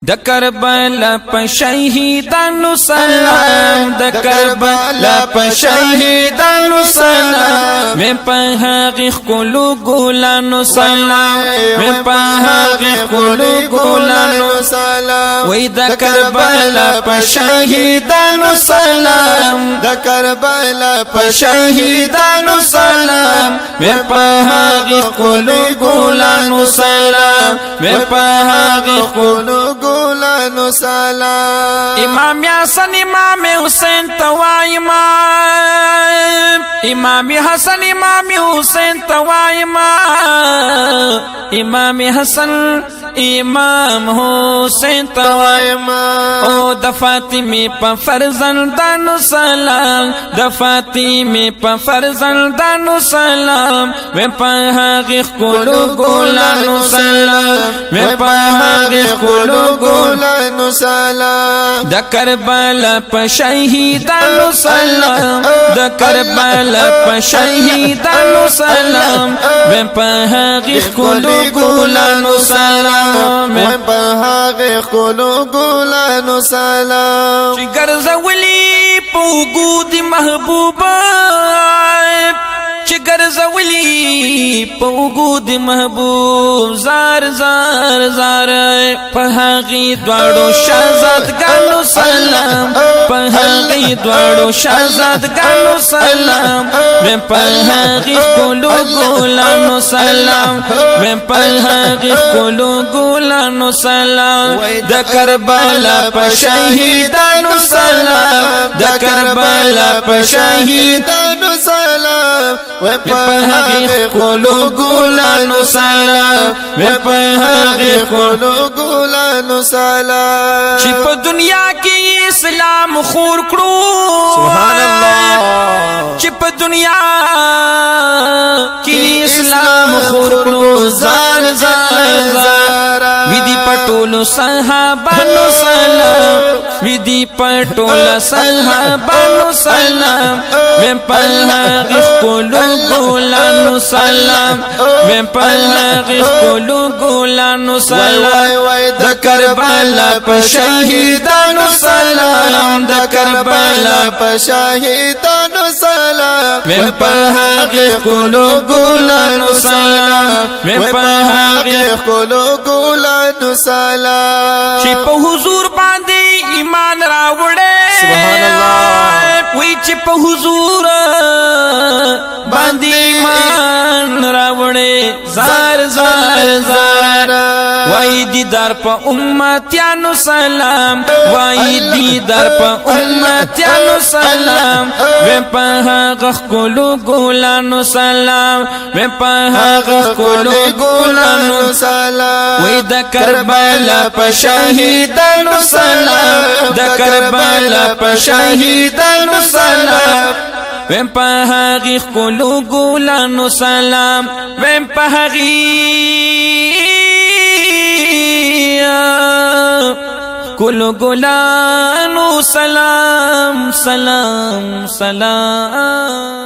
د کربلا په شهیدانو سلام د کربلا په شهیدانو سلام مې په هغه خلو ګلانو سلام مې په هغه خلو ګلانو سلام وې د کربلا په شهیدانو سلام د کربلا په شهیدانو سلام مې په هغه خلو ګلانو سلام مې په هغه خلو گولانو سلام امام حسن امام حسین توائما امام حسن امام حسین توائما امام حسن امام حسین توائما او د فاطمه په فرزندانو سلام د فاطمه په فرزندانو سلام مې په هغه خلو گولانو سلام مې په هغه خلو گولانو سلام د کربلا په شهیدانو سلام د کربلا په شهیدانو سلام مې په هغه خلو گولانو سلام مې په هغه خلو گولانو سلام چې ګرځولي په وګود محبوبا چې ګرځولي په وګود محبوب زار زار زار په هغه دواړو شهزادګانو سلام په هغه دواړو شهزادګانو سلام مې په هغه خلو ګلانو سلام مې په هغه خلو ګلانو سلام د کربلا په شهیدانو سلام د کربلا په شهیدانو سلام وې په هغه خلو ګلانو سلام وې په هغه خلو ګلانو سلام چې په دنیا کې اسلام خور کړو سبحان الله چې په دنیا کې اسلام خور کړو زار زار زار وی دی پټولو صحابانو سلام وی دی پټولو صحابانو سلام مې په هغه خلو ګلانو سلام مې په هغه خلو ګلانو سلام د کربلا په شهیدانو سلام د کربلا په شهیدانو سلام مې په هغه خلو ګلانو سلام مې په هغه خلو ګلانو سلام چې په حضور باندې ایمان راوړې سبحان الله وی چې په حضور باندې ایمان راوړې زار زار زار وای دیدار په امتیانو سلام وای دیدار په امتیانو سلام مې په هغه خلو ګلانو سلام مې په هغه خلو ګلانو سلام وای د کربلا په شهیدانو سلام د کربلا په شهیدانو سلام ویم په هغه خلو ګلانو سلام ویم په هغه خلو ګلانو سلام سلام سلام